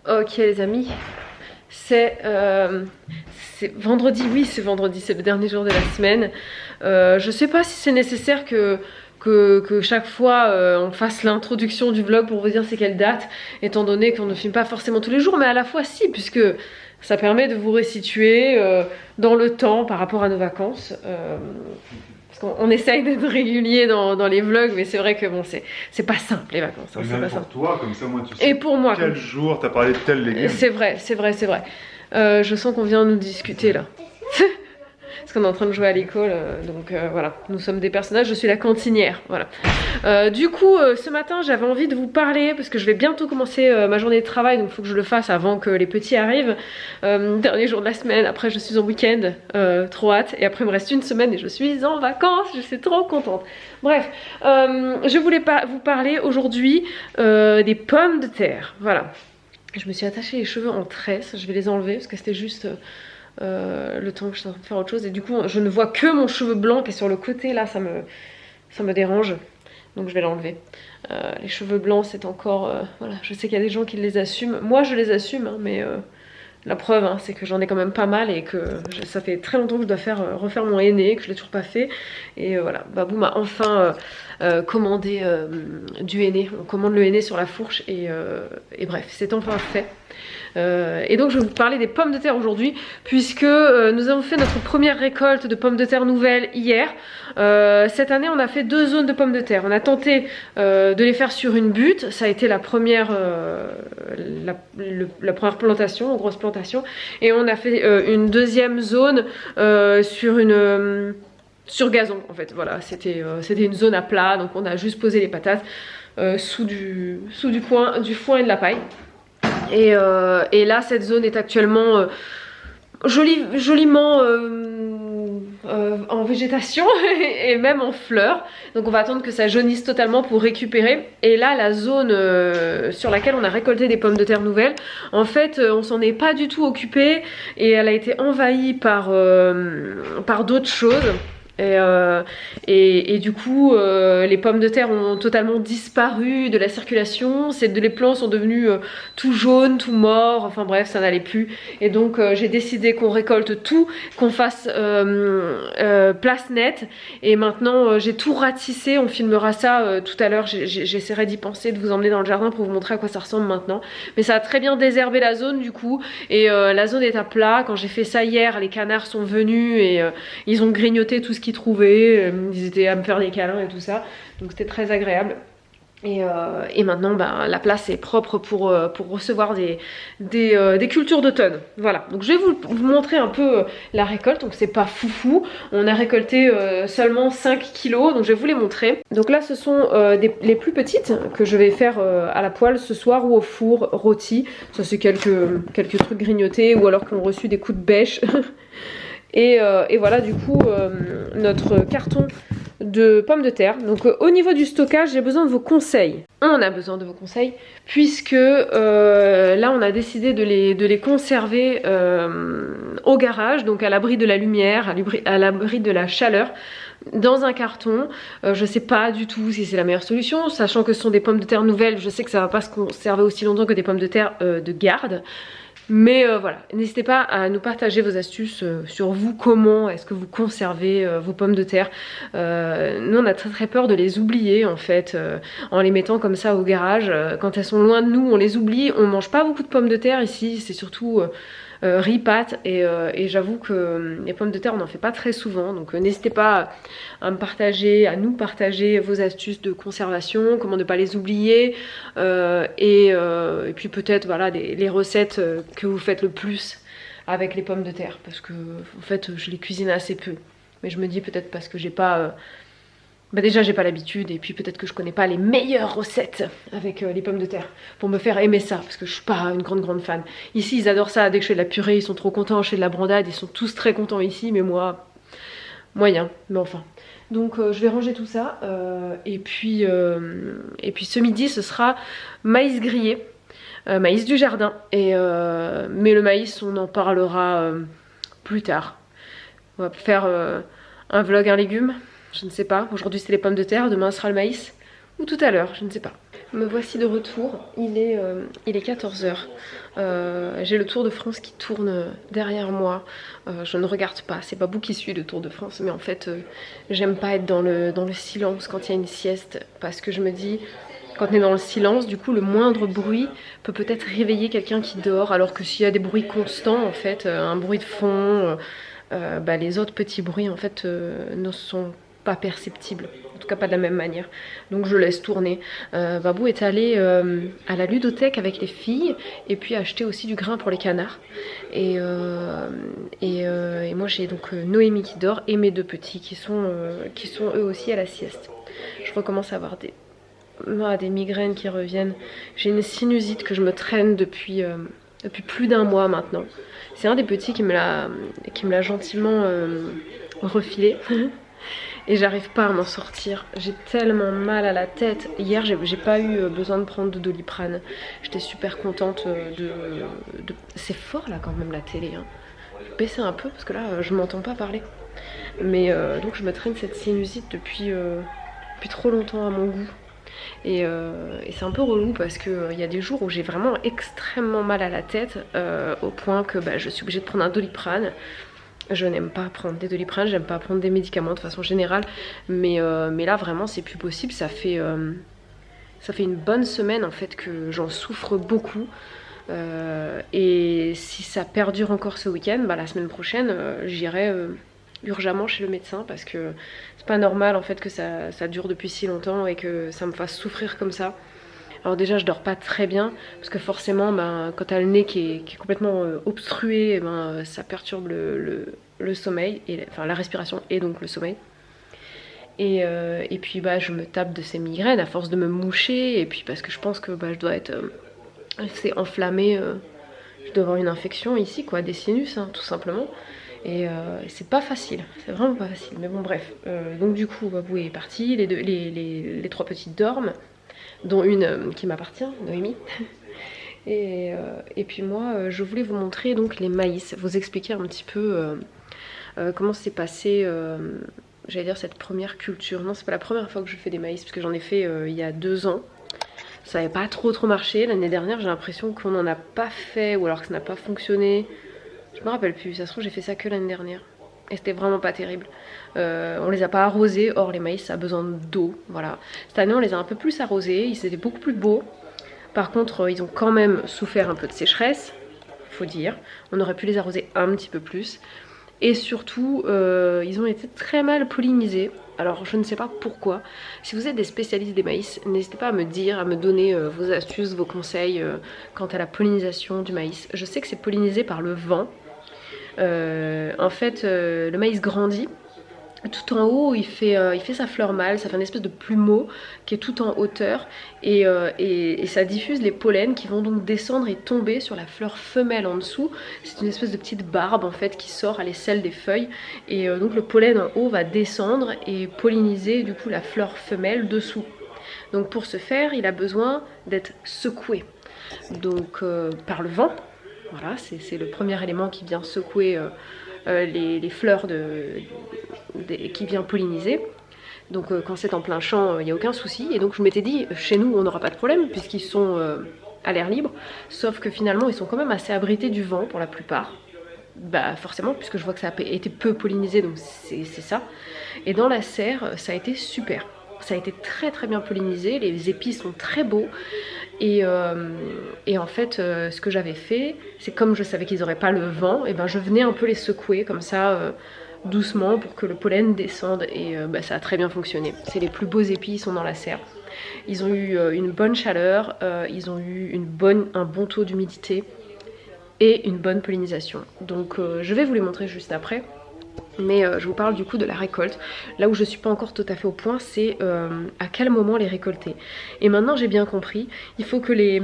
Ok les amis, c'est vendredi, oui c'est vendredi, c'est le dernier jour de la semaine. Je sais pas si c'est nécessaire que chaque fois on fasse l'introduction du vlog pour vous dire c'est quelle date, étant donné qu'on ne filme pas forcément tous les jours, mais à la fois si, puisque ça permet de vous resituer dans le temps par rapport à nos vacances. Parce qu'on essaye d'être régulier dans les vlogs, mais c'est vrai que bon, c'est pas simple les vacances. Hein, même pas pour simple. toi, comme ça moi tu sais et pour moi, quel jour t'as parlé de tel légume. C'est vrai, c'est vrai, c'est vrai. Je sens qu'on vient nous discuter là. Parce qu'on est en train de jouer à l'école, donc voilà, nous sommes des personnages, je suis la cantinière, voilà. Du coup, ce matin, j'avais envie de vous parler, parce que je vais bientôt commencer ma journée de travail, donc il faut que je le fasse avant que les petits arrivent. Dernier jour de la semaine, après je suis en week-end, trop hâte, et après il me reste une semaine et je suis en vacances, je suis trop contente. Bref, je voulais vous parler aujourd'hui des pommes de terre, voilà. Je me suis attachée les cheveux en tresse, je vais les enlever, parce que c'était juste... le temps que je suis en train de faire autre chose et du coup je ne vois que mon cheveu blanc qui est sur le côté là, ça me dérange, donc je vais l'enlever. Les cheveux blancs c'est encore voilà, je sais qu'il y a des gens qui les assument, moi je les assume hein, mais la preuve hein, c'est que j'en ai quand même pas mal et que ça fait très longtemps que je dois refaire mon henné, que je l'ai toujours pas fait et voilà, Babou m'a enfin commandé du henné, on commande le henné sur la fourche et bref c'est enfin fait. Et donc je vais vous parler des pommes de terre aujourd'hui, puisque nous avons fait notre première récolte de pommes de terre nouvelles hier. Cette année on a fait 2 zones de pommes de terre. On a tenté de les faire sur une butte, ça a été la première, la première plantation, une grosse plantation. Et on a fait une deuxième zone sur gazon en fait. Voilà, c'était une zone à plat, donc on a juste posé les patates sous du foin et de la paille. Et là cette zone est actuellement joliment en végétation et même en fleurs, donc on va attendre que ça jaunisse totalement pour récupérer. Et là la zone sur laquelle on a récolté des pommes de terre nouvelles, en fait on s'en est pas du tout occupé et elle a été envahie par d'autres choses. Et du coup les pommes de terre ont totalement disparu de la circulation, les plants sont devenus tout jaunes, tout morts, enfin bref ça n'allait plus. Et donc j'ai décidé qu'on récolte tout, qu'on fasse place nette. Et maintenant j'ai tout ratissé, on filmera ça tout à l'heure, j'essaierai d'y penser, de vous emmener dans le jardin pour vous montrer à quoi ça ressemble maintenant. Mais ça a très bien désherbé la zone du coup, et la zone est à plat. Quand j'ai fait ça hier, les canards sont venus et ils ont grignoté tout ce qu'ils trouvaient, ils étaient à me faire des câlins et tout ça, donc c'était très agréable. Et maintenant bah, la place est propre pour recevoir des cultures d'automne. Voilà, donc je vais vous montrer un peu la récolte. Donc c'est pas foufou, on a récolté seulement 5 kilos, donc je vais vous les montrer. Donc là ce sont les plus petites que je vais faire à la poêle ce soir ou au four rôti. Ça c'est quelques trucs grignotés ou alors qui ont reçu des coups de bêche. Et voilà du coup notre carton de pommes de terre. Donc au niveau du stockage, j'ai besoin de vos conseils. On a besoin de vos conseils puisque là on a décidé de les conserver au garage, donc à l'abri de la lumière, à l'abri de la chaleur, dans un carton. Je sais pas du tout si c'est la meilleure solution, sachant que ce sont des pommes de terre nouvelles. Je sais que ça va pas se conserver aussi longtemps que des pommes de terre de garde. Mais voilà, n'hésitez pas à nous partager vos astuces sur vous, comment est-ce que vous conservez vos pommes de terre. Nous on a très peur de les oublier en fait, en les mettant comme ça au garage. Quand elles sont loin de nous, on les oublie. On mange pas beaucoup de pommes de terre ici, c'est surtout riz, pâtes, et j'avoue que les pommes de terre on n'en fait pas très souvent, donc n'hésitez pas à nous partager vos astuces de conservation, comment ne pas les oublier, et puis peut-être voilà les recettes que vous faites le plus avec les pommes de terre, parce que en fait je les cuisine assez peu, mais je me dis peut-être parce que j'ai pas bah déjà j'ai pas l'habitude, et puis peut-être que je connais pas les meilleures recettes avec les pommes de terre pour me faire aimer ça, parce que je suis pas une grande fan. Ici ils adorent ça, dès que je fais de la purée ils sont trop contents, je fais de la brandade, ils sont tous très contents ici, mais moi moyen, mais enfin. Donc je vais ranger tout ça, et puis ce midi ce sera maïs grillé, maïs du jardin, mais le maïs on en parlera plus tard. On va faire un vlog un légume. Je ne sais pas, aujourd'hui c'est les pommes de terre, demain ce sera le maïs, ou tout à l'heure, je ne sais pas. Me voici de retour, il est 14h. J'ai le Tour de France qui tourne derrière moi. Je ne regarde pas, c'est pas vous qui suit le Tour de France, mais en fait j'aime pas être dans le silence quand il y a une sieste, parce que je me dis, quand on est dans le silence, du coup le moindre bruit peut-être réveiller quelqu'un qui dort, alors que s'il y a des bruits constants, en fait, un bruit de fond, les autres petits bruits en fait ne sont pas perceptible, en tout cas pas de la même manière, donc je laisse tourner. Babou est allé à la ludothèque avec les filles et puis acheter aussi du grain pour les canards, et moi j'ai donc Noémie qui dort et mes deux petits qui sont eux aussi à la sieste. Je recommence à avoir des migraines qui reviennent. J'ai une sinusite que je me traîne depuis plus d'un mois maintenant. C'est un des petits qui me l'a gentiment refilé. Et j'arrive pas à m'en sortir. J'ai tellement mal à la tête. Hier, j'ai pas eu besoin de prendre de Doliprane. J'étais super contente de... C'est fort là quand même la télé. Hein. Je vais baisser un peu parce que là, je m'entends pas parler. Mais donc je me traîne cette sinusite depuis trop longtemps à mon goût. Et c'est un peu relou parce qu'il y a des jours où j'ai vraiment extrêmement mal à la tête au point que je suis obligée de prendre un Doliprane. Je n'aime pas prendre des Doliprane, j'aime pas prendre des médicaments de façon générale, mais là vraiment c'est plus possible. Ça fait une bonne semaine en fait que j'en souffre beaucoup, et si ça perdure encore ce week-end, la semaine prochaine j'irai urgemment chez le médecin, parce que c'est pas normal en fait que ça dure depuis si longtemps et que ça me fasse souffrir comme ça. Alors déjà je dors pas très bien parce que forcément quand t'as le nez qui est complètement obstrué, ça perturbe le sommeil, enfin la respiration et donc le sommeil. Et puis je me tape de ces migraines à force de me moucher, et puis parce que je pense que je dois être assez enflammée, je dois avoir une infection ici quoi, des sinus tout simplement. Et c'est pas facile, c'est vraiment pas facile, mais bon bref. Donc du coup Babou est parti, les trois petites dorment, dont une qui m'appartient, Noémie. Et puis moi, je voulais vous montrer donc les maïs, vous expliquer un petit peu comment s'est passé, j'allais dire cette première culture. Non, c'est pas la première fois que je fais des maïs, parce que j'en ai fait il y a 2 ans. Ça n'avait pas trop marché. L'année dernière, j'ai l'impression qu'on n'en a pas fait, ou alors que ça n'a pas fonctionné. Je me rappelle plus, ça se trouve j'ai fait ça que l'année dernière. Et c'était vraiment pas terrible. On les a pas arrosés, or les maïs ça a besoin d'eau, voilà. Cette année on les a un peu plus arrosés, ils étaient beaucoup plus beaux. Par contre ils ont quand même souffert un peu de sécheresse, faut dire. On aurait pu les arroser un petit peu plus. Et surtout ils ont été très mal pollinisés. Alors je ne sais pas pourquoi. Si vous êtes des spécialistes des maïs, n'hésitez pas à me dire, à me donner vos astuces, vos conseils quant à la pollinisation du maïs. Je sais que c'est pollinisé par le vent. En fait le maïs grandit. Tout en haut il fait sa fleur mâle, ça fait une espèce de plumeau qui est tout en hauteur, et ça diffuse les pollens qui vont donc descendre et tomber sur la fleur femelle en dessous. C'est une espèce de petite barbe en fait qui sort à l'aisselle des feuilles, et donc le pollen en haut va descendre et polliniser du coup la fleur femelle dessous. Donc pour ce faire il a besoin d'être secoué donc par le vent. Voilà, c'est le premier élément qui vient secouer les fleurs qui vient polliniser. Donc quand c'est en plein champ, il n'y a aucun souci. Et donc je m'étais dit, chez nous on n'aura pas de problème puisqu'ils sont à l'air libre. Sauf que finalement ils sont quand même assez abrités du vent pour la plupart. Forcément, puisque je vois que ça a été peu pollinisé, donc c'est ça. Et dans la serre, ça a été super. Ça a été très très bien pollinisé, les épis sont très beaux. Et en fait ce que j'avais fait, c'est comme je savais qu'ils n'auraient pas le vent, et je venais un peu les secouer comme ça doucement pour que le pollen descende, et ça a très bien fonctionné. C'est les plus beaux épis, ils sont dans la serre. Ils ont eu une bonne chaleur, ils ont eu un bon taux d'humidité et une bonne pollinisation. Donc je vais vous les montrer juste après. Mais je vous parle du coup de la récolte. Là où je suis pas encore tout à fait au point, c'est à quel moment les récolter. Et maintenant j'ai bien compris, il faut que les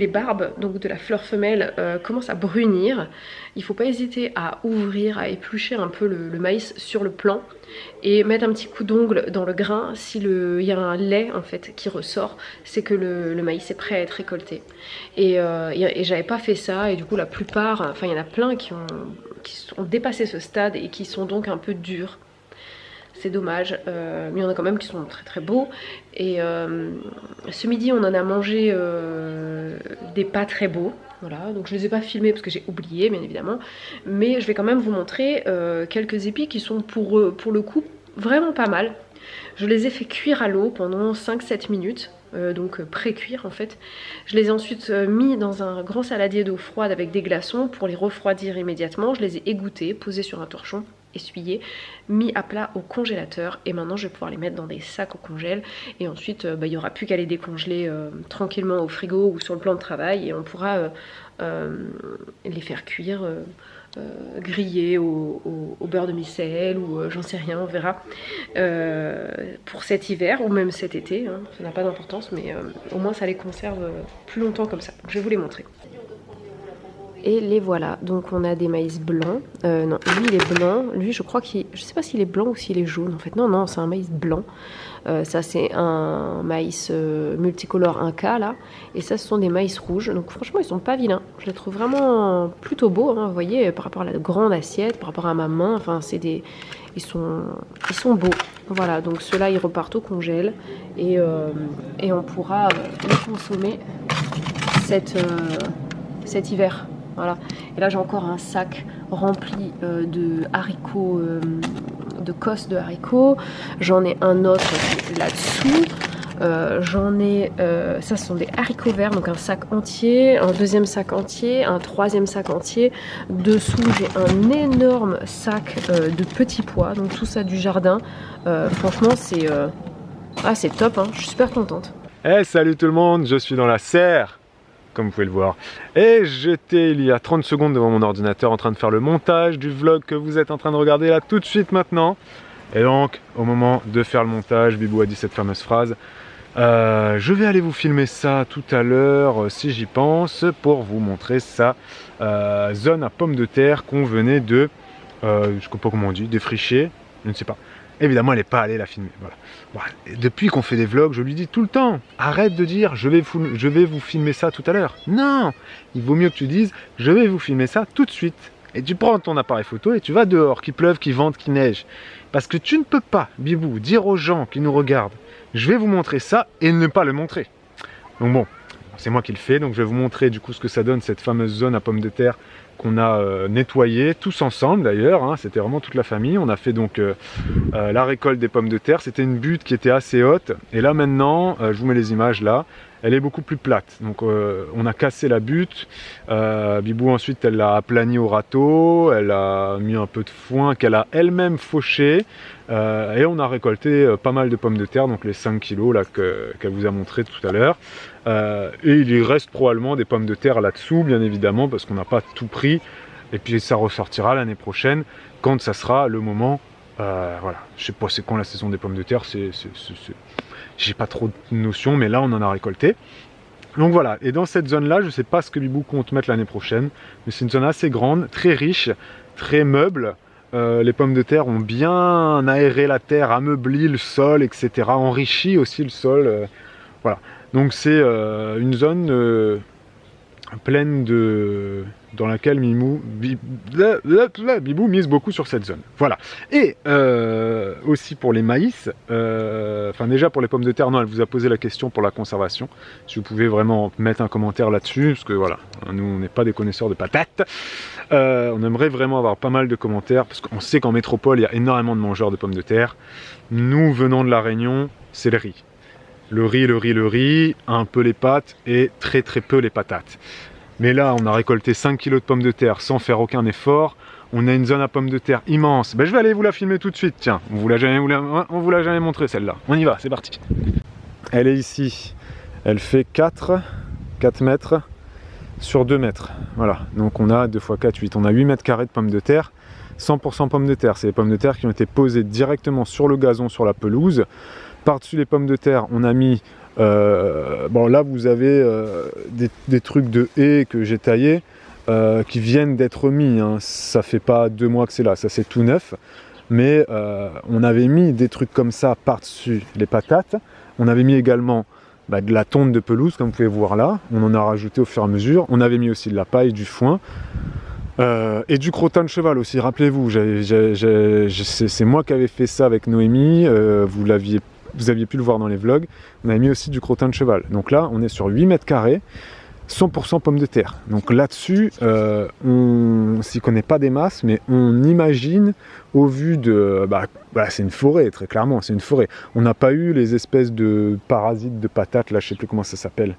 barbes donc de la fleur femelle commencent à brunir. Il faut pas hésiter à ouvrir, à éplucher un peu le maïs sur le plant et mettre un petit coup d'ongle dans le grain. S'il y a un lait en fait qui ressort, c'est que le maïs est prêt à être récolté. Et j'avais pas fait ça, et du coup la plupart, enfin il y en a plein qui ont dépassé ce stade et qui sont donc un peu durs. c'est dommage, mais il y en a quand même qui sont très très beaux. Et ce midi on en a mangé des pas très beaux. Voilà, donc je les ai pas filmés parce que j'ai oublié bien évidemment, mais je vais quand même vous montrer quelques épis qui sont pour le coup vraiment pas mal. Je les ai fait cuire à l'eau pendant 5-7 minutes, donc pré-cuire en fait. Je les ai ensuite mis dans un grand saladier d'eau froide avec des glaçons pour les refroidir immédiatement. Je les ai égouttés, posés sur un torchon, essuyés, mis à plat au congélateur, et maintenant je vais pouvoir les mettre dans des sacs au congèle, et ensuite il n'y aura plus qu'à les décongeler tranquillement au frigo ou sur le plan de travail, et on pourra les faire cuire grillés au beurre de micelle ou j'en sais rien, on verra pour cet hiver ou même cet été, hein, ça n'a pas d'importance, mais au moins ça les conserve plus longtemps comme ça. Donc, je vais vous les montrer. Et les voilà, donc on a des maïs blancs, non lui il est blanc, lui je crois qu'il, je sais pas s'il est blanc ou s'il est jaune en fait, non c'est un maïs blanc, ça c'est un maïs multicolore 1K là, et ça ce sont des maïs rouges, donc franchement ils sont pas vilains, je les trouve vraiment plutôt beaux, hein, vous voyez, par rapport à la grande assiette, par rapport à ma main, enfin c'est des, ils sont beaux, voilà, donc ceux-là ils repartent au congèle, et on pourra les consommer cet hiver. Voilà. Et là j'ai encore un sac rempli de haricots, de cosses de haricots. J'en ai un autre là-dessous. J'en ai, ça ce sont des haricots verts, donc un sac entier, un deuxième sac entier, un troisième sac entier. Dessous j'ai un énorme sac de petits pois, donc tout ça du jardin. Franchement c'est top, hein. Je suis super contente. Hey, salut tout le monde, je suis dans la serre, comme vous pouvez le voir. Et j'étais il y a 30 secondes devant mon ordinateur en train de faire le montage du vlog que vous êtes en train de regarder là tout de suite maintenant. Et donc, au moment de faire le montage, Bibou a dit cette fameuse phrase. Je vais aller vous filmer ça tout à l'heure, si j'y pense, pour vous montrer sa zone à pommes de terre qu'on venait de, je ne sais pas comment on dit, défricher, je ne sais pas. Évidemment, elle n'est pas allée la filmer. Voilà. Voilà. Depuis qu'on fait des vlogs, je lui dis tout le temps, arrête de dire je vais vous filmer ça tout à l'heure. Non, il vaut mieux que tu dises je vais vous filmer ça tout de suite. Et tu prends ton appareil photo et tu vas dehors, qu'il pleuve, qu'il vente, qu'il neige. Parce que tu ne peux pas, Bibou, dire aux gens qui nous regardent je vais vous montrer ça et ne pas le montrer. Donc bon, c'est moi qui le fais. Donc je vais vous montrer du coup ce que ça donne, cette fameuse zone à pommes de terre qu'on a nettoyé tous ensemble d'ailleurs, hein, c'était vraiment toute la famille. On a fait donc la récolte des pommes de terre, c'était une butte qui était assez haute, et là maintenant, je vous mets les images là, elle est beaucoup plus plate. Donc on a cassé la butte, Bibou ensuite elle l'a aplanie au râteau, elle a mis un peu de foin qu'elle a elle-même fauché, et on a récolté pas mal de pommes de terre, donc les 5 kilos là qu'elle vous a montré tout à l'heure. Et il reste probablement des pommes de terre là-dessous, bien évidemment, parce qu'on n'a pas tout pris. Et puis ça ressortira l'année prochaine, quand ça sera le moment. Voilà, je sais pas c'est quand la saison des pommes de terre, j'ai pas trop de notions, mais là on en a récolté. Donc voilà, et dans cette zone-là, je sais pas ce que Bibou compte mettre l'année prochaine, mais c'est une zone assez grande, très riche, très meuble. Les pommes de terre ont bien aéré la terre, ameubli le sol, etc. Enrichi aussi le sol. Voilà. Donc c'est une zone pleine de... dans laquelle Bibou mise beaucoup sur cette zone. Voilà. Et aussi pour les maïs, enfin déjà pour les pommes de terre, non, elle vous a posé la question pour la conservation. Si vous pouvez vraiment mettre un commentaire là-dessus, parce que voilà, nous on n'est pas des connaisseurs de patates. On aimerait vraiment avoir pas mal de commentaires, parce qu'on sait qu'en métropole, il y a énormément de mangeurs de pommes de terre. Nous, venant de la Réunion, c'est le riz. Le riz, un peu les pâtes et très peu les patates. Mais là, on a récolté 5 kg de pommes de terre sans faire aucun effort. On a une zone à pommes de terre immense. Ben, je vais aller vous la filmer tout de suite. Tiens, on vous l'a jamais montré celle-là. On y va, c'est parti. Elle est ici. Elle fait 4 mètres sur 2 mètres. Voilà, donc on a 2 x 4, 8. On a 8 mètres carrés de pommes de terre. 100% pommes de terre. C'est des pommes de terre qui ont été posées directement sur le gazon, sur la pelouse. Par-dessus les pommes de terre, on a mis, bon là vous avez des trucs de haies que j'ai taillés qui viennent d'être mis, hein. Ça fait pas 2 mois que c'est là, ça c'est tout neuf. Mais on avait mis des trucs comme ça par-dessus les patates. On avait mis également de la tonte de pelouse, comme vous pouvez voir là. On en a rajouté au fur et à mesure. On avait mis aussi de la paille, du foin. Et du crottin de cheval aussi, rappelez-vous, c'est moi qui avais fait ça avec Noémie, vous aviez pu le voir dans les vlogs, on avait mis aussi du crottin de cheval. Donc là, on est sur 8 mètres carrés, 100% pommes de terre. Donc là-dessus, on s'y connaît pas des masses, mais on imagine au vu de... c'est une forêt, très clairement, c'est une forêt. On n'a pas eu les espèces de parasites de patates, là je sais plus comment ça s'appelle.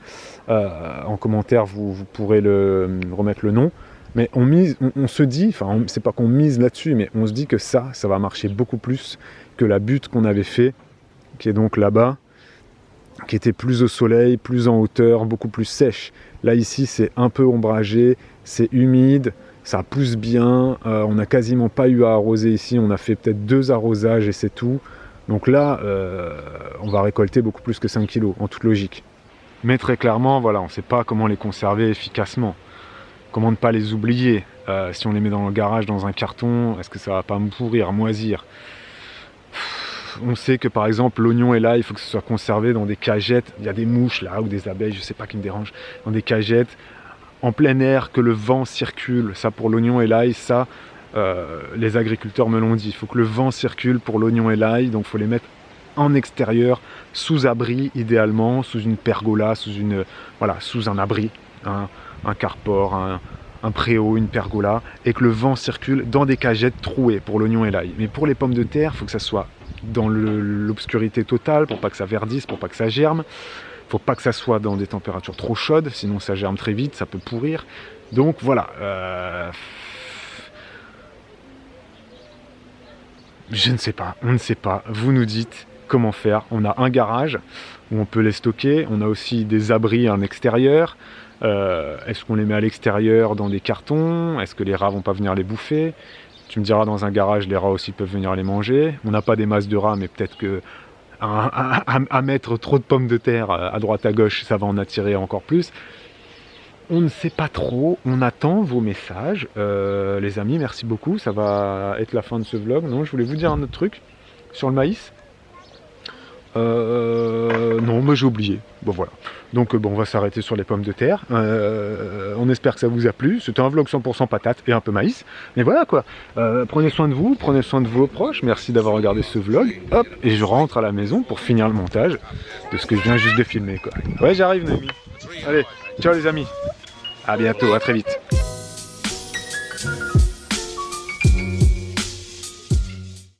En commentaire, vous pourrez remettre le nom. Mais on se dit, enfin c'est pas qu'on mise là-dessus, mais on se dit que ça va marcher beaucoup plus que la butte qu'on avait fait, qui est donc là-bas, qui était plus au soleil, plus en hauteur, beaucoup plus sèche. Là ici c'est un peu ombragé, c'est humide, ça pousse bien, on n'a quasiment pas eu à arroser ici, on a fait peut-être 2 arrosages et c'est tout. Donc là, on va récolter beaucoup plus que 5 kilos, en toute logique. Mais très clairement, voilà, on ne sait pas comment les conserver efficacement. Comment ne pas les oublier? Si on les met dans le garage, dans un carton, est-ce que ça va pas me pourrir, moisir? On sait que par exemple l'oignon et l'ail, il faut que ce soit conservé dans des cagettes. Il y a des mouches là, ou des abeilles, je sais pas qui me dérange, dans des cagettes, en plein air, que le vent circule. Ça pour l'oignon et l'ail, ça, les agriculteurs me l'ont dit. Il faut que le vent circule pour l'oignon et l'ail, donc il faut les mettre en extérieur, sous abri idéalement, sous une pergola, sous un abri. Un carport, un préau, une pergola, et que le vent circule dans des cagettes trouées pour l'oignon et l'ail. Mais pour les pommes de terre, il faut que ça soit dans l'obscurité totale, pour pas que ça verdisse, pour pas que ça germe. Il ne faut pas que ça soit dans des températures trop chaudes, sinon ça germe très vite, ça peut pourrir. Donc voilà. Je ne sais pas, on ne sait pas. Vous nous dites comment faire. On a un garage où on peut les stocker. On a aussi des abris en extérieur. Est-ce qu'on les met à l'extérieur dans des cartons? Est-ce que les rats vont pas venir les bouffer? Tu me diras, dans un garage, les rats aussi peuvent venir les manger. On n'a pas des masses de rats, mais peut-être que à mettre trop de pommes de terre à droite à gauche, ça va en attirer encore plus. On ne sait pas trop, on attend vos messages. Les amis, merci beaucoup, ça va être la fin de ce vlog. Non, je voulais vous dire un autre truc sur le maïs. Non, mais j'ai oublié. Bon voilà. Donc on va s'arrêter sur les pommes de terre. On espère que ça vous a plu. C'était un vlog 100% patate et un peu maïs. Mais voilà quoi. Prenez soin de vous, prenez soin de vos proches. Merci d'avoir regardé ce vlog. Hop, et je rentre à la maison pour finir le montage de ce que je viens juste de filmer quoi. Ouais, j'arrive Noémie. Allez, ciao les amis. À bientôt, à très vite.